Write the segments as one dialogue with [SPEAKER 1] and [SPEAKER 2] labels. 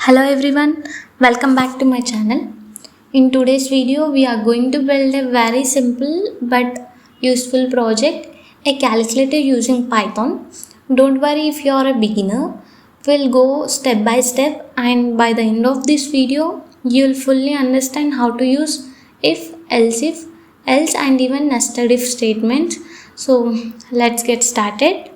[SPEAKER 1] Hello everyone, welcome back to my channel. In today's video, we are going to build a very simple but useful project, a calculator using Python. Don't worry if you are a beginner, we'll go step by step, and by the end of this video, you'll fully understand how to use if, else and even nested if statements. So let's get started.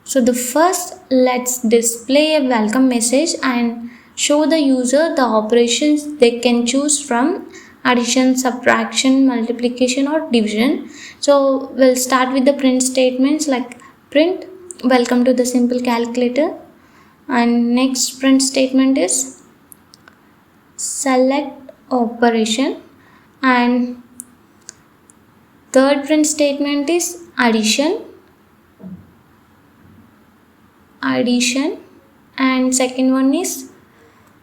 [SPEAKER 1] So the first, let's display a welcome message and show the user the operations they can choose from: addition, subtraction, multiplication or division. So we'll start with the print statements like print welcome to the simple calculator, and next print statement is select operation, and third print statement is addition, and second one is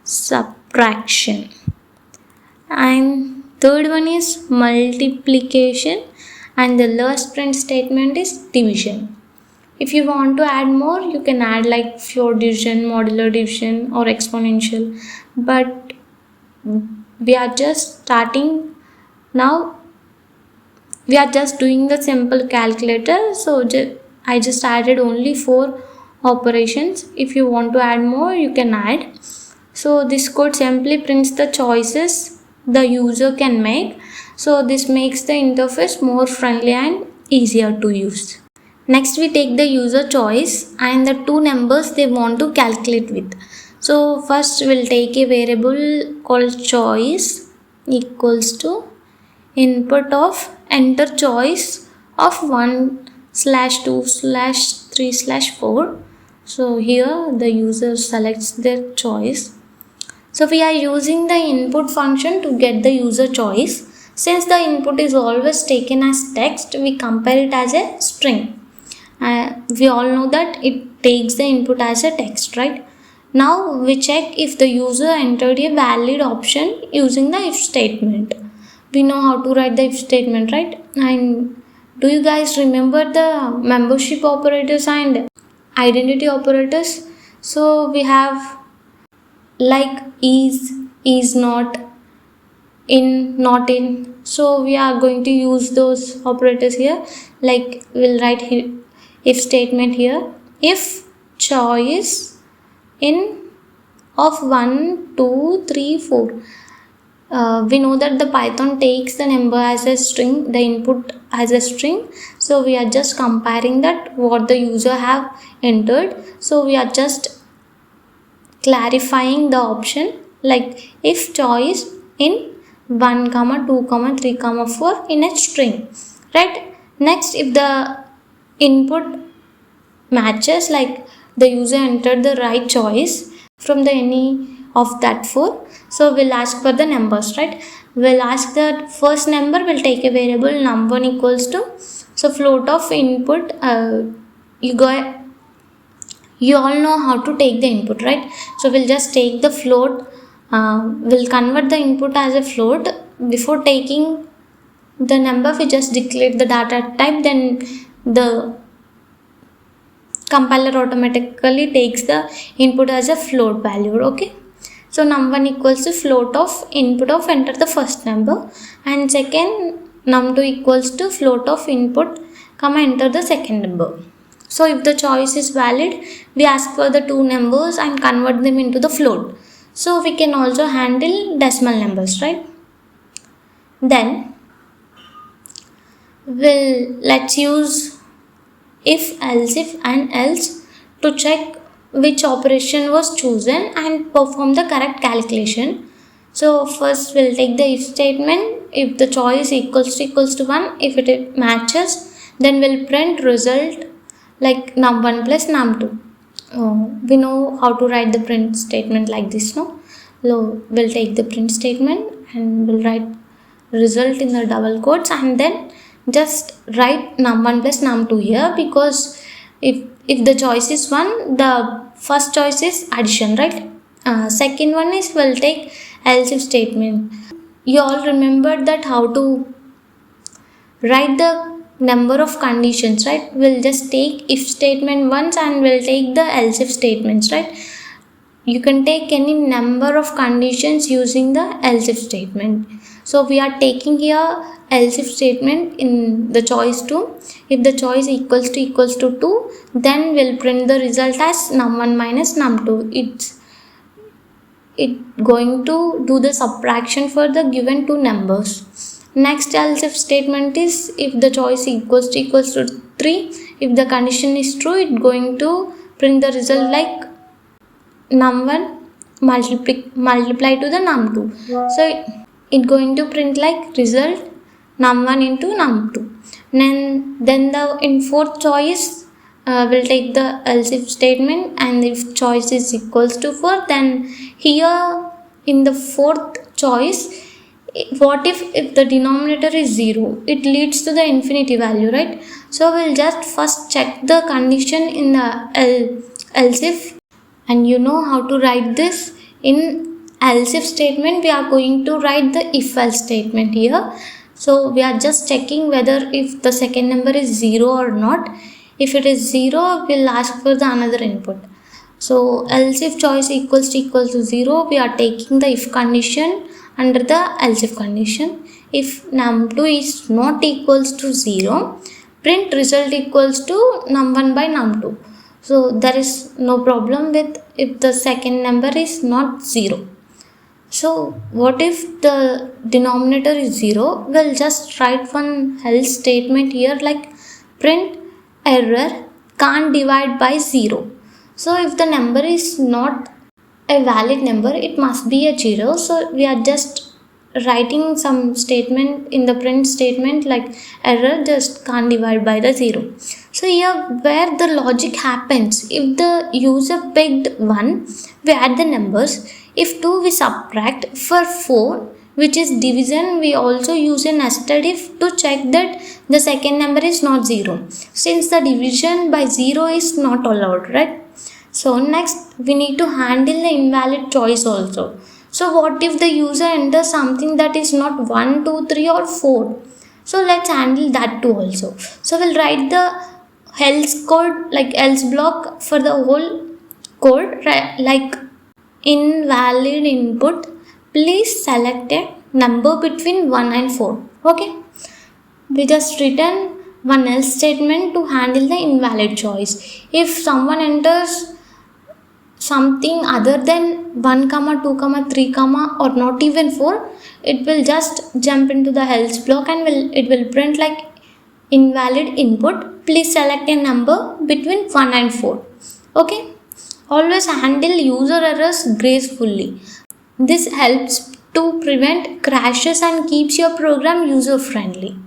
[SPEAKER 1] subtraction, and third one is multiplication, and the last print statement is division. If you want to add more, you can add like pure division, modular division or exponential, but we are just starting now. We are just doing the simple calculator, so I just added only 4 operations. If you want to add more, you can add. So this code simply prints the choices the user can make. So this makes the interface more friendly and easier to use. Next, we take the user choice and the 2 numbers they want to calculate with. So first we'll take a variable called choice equals to input of enter choice of 1/2/3/4. So here the user selects their choice. So we are using the input function to get the user choice. Since the input is always taken as text, we compare it as a string. We all know that it takes the input as a text, right? Now we check if the user entered a valid option using the if statement. We know how to write the if statement, right? And do you guys remember the membership operators and identity operators? So we have like is not, in, not in. So we are going to use those operators here. Like we'll write here if statement here, if choice in of 1 2 3 4. We know that the Python takes the number as a string, the input as a string. So we are just comparing that what the user have entered. So we are just clarifying the option like if choice in 1, 2, 3, 4 in a string, right? Next, if the input matches, like the user entered the right choice from the any of that 4, so we'll ask for the numbers, right? We'll ask the first number, we'll take a variable num1 equals to, so float of input. You all know how to take the input, right? So we'll just take the float. We'll convert the input as a float. Before taking the number, we just declare the data type, then the compiler automatically takes the input as a float value. Okay, so num1 equals to float of input of enter the first number, and second num2 equals to float of input enter the second number. So if the choice is valid, we ask for the 2 numbers and convert them into the float. So we can also handle decimal numbers, right? Then let's use if, else to check which operation was chosen and perform the correct calculation. So first we'll take the if statement. If the choice equals to 1, if it matches, then we'll print result like num1 plus num2. We know how to write the print statement like this, no? So we'll take the print statement and we'll write result in the double quotes, and then just write num1 plus num2 here, because if the choice is 1, the first choice is addition, right? Second one is we'll take else if statement. You all remember that how to write the number of conditions, right? We'll just take if statement once and we'll take the else if statements, right? you can take any number of conditions using the else if statement. So we are taking here else if statement in the choice 2. If the choice equals to 2, then we'll print the result as num1 minus num2. It going to do the subtraction for the given two numbers. Next else if statement is if the choice equals to 3. If the condition is true, it going to print the result like num1 multiply to the num2. So it going to print like result num1 into num2. Then the in fourth choice we'll take the else if statement, and if choice is equals to 4, then here in the fourth choice, what if the denominator is 0? It leads to the infinity value, right? So we'll just first check the condition in the else if, and you know how to write this. In else if statement, we are going to write the if else statement here. So we are just checking whether if the second number is 0 or not. If it is 0, we'll ask for the another input. So else if choice equals to 0, we are taking the if condition under the else if condition. If num2 is not equals to 0, print result equals to num1 by num2. So there is no problem with if the second number is not 0. So what if the denominator is 0? We'll just write one else statement here like print error can't divide by 0. So if the number is not a valid number, it must be a 0. So we are just writing some statement in the print statement like error just can't divide by the 0. So here where the logic happens, if the user picked 1, we add the numbers. If 2, we subtract. For 4, which is division, we also use a nested if to check that the second number is not 0, since the division by 0 is not allowed, right? So next we need to handle the invalid choice also. So what if the user enters something that is not 1, 2, 3 or 4? So let's handle that too also. So we'll write the else code like else block for the whole code, like invalid input, please select a number between 1 and 4. Okay, we just written one else statement to handle the invalid choice. If someone enters something other than 1, 2, 3, or not even 4, it will just jump into the else block and it will print like invalid input, please select a number between 1 and 4. Okay, always handle user errors gracefully. This helps to prevent crashes and keeps your program user friendly.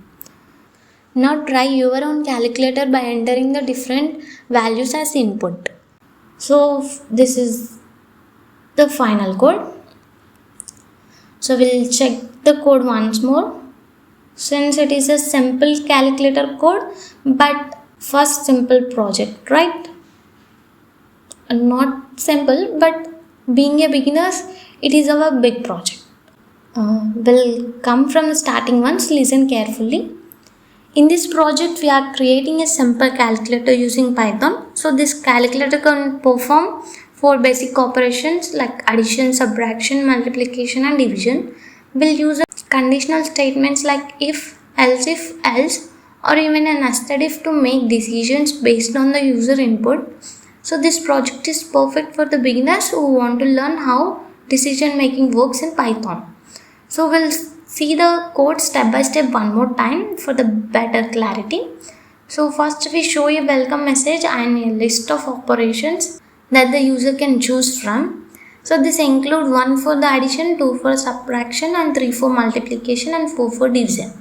[SPEAKER 1] Now try your own calculator by entering the different values as input. So this is the final code. So we'll check the code once more. Since it is a simple calculator code, but first simple project, right? Not simple, but being a beginners, it is our big project. We'll come from the starting ones. Listen carefully. In this project, we are creating a simple calculator using Python. So this calculator can perform 4 basic operations like addition, subtraction, multiplication and division. We'll use conditional statements like if, else, or even a nested if to make decisions based on the user input. So this project is perfect for the beginners who want to learn how decision making works in Python. So we'll see the code step by step one more time for the better clarity. So first we show a welcome message and a list of operations that the user can choose from. So this include 1 for the addition, 2 for subtraction and 3 for multiplication and 4 for division.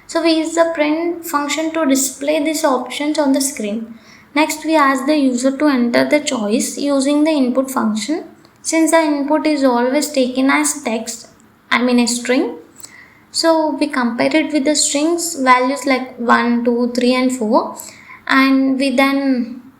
[SPEAKER 1] So we use the print function to display these options on the screen. Next we ask the user to enter the choice using the input function. Since the input is always taken as text, a string, so we compare it with the strings values like 1, 2, 3 and 4, and we then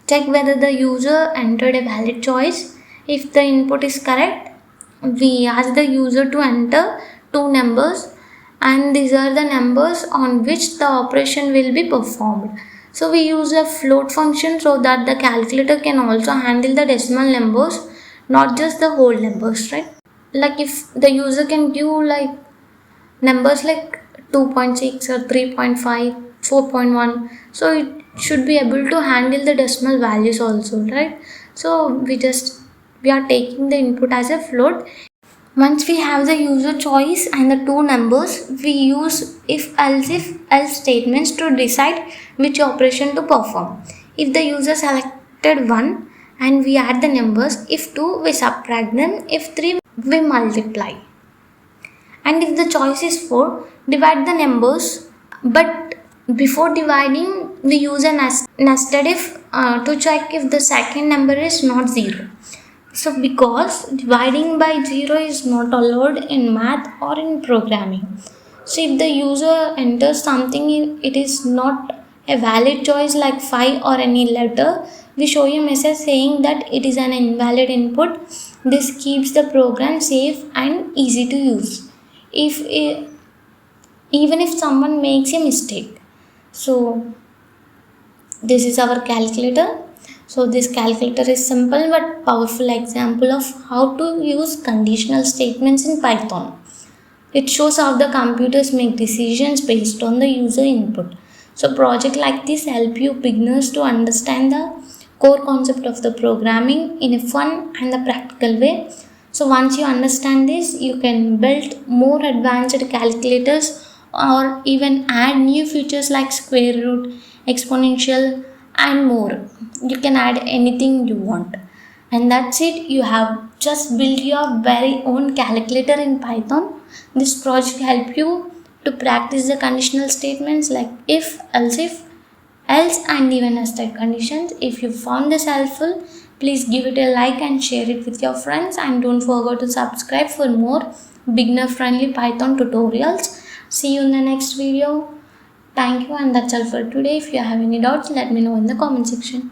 [SPEAKER 1] check whether the user entered a valid choice. If the input is correct, we ask the user to enter 2 numbers, and these are the numbers on which the operation will be performed. So we use a float function so that the calculator can also handle the decimal numbers not just the whole numbers, right? Like if the user can give like numbers like 2.6 or 3.5, 4.1, so it should be able to handle the decimal values also, right? So we are taking the input as a float. Once we have the user choice and the two numbers, we use if else statements to decide which operation to perform. If the user selected 1 and we add the numbers, if 2 we subtract them, if 3 we multiply. And if the choice is 4, divide the numbers, but before dividing we use a nested if to check if the second number is not 0. So because dividing by 0 is not allowed in math or in programming. So if the user enters something it is not a valid choice like 5 or any letter, we show a message saying that it is an invalid input. This keeps the program safe and easy to use. Even if someone makes a mistake. So this is our calculator. So this calculator is simple but powerful example of how to use conditional statements in Python. It shows how the computers make decisions based on the user input. So project like this help you beginners to understand the core concept of the programming in a fun and a practical way. So once you understand this, you can build more advanced calculators or even add new features like square root, exponential and more. You can add anything you want. And that's it, you have just built your very own calculator in Python. This project help you to practice the conditional statements like if, else and even nested conditions. If you found this helpful, please give it a like and share it with your friends, and don't forget to subscribe for more beginner friendly Python tutorials. See you in the next video. Thank you, and that's all for today. If you have any doubts, let me know in the comment section.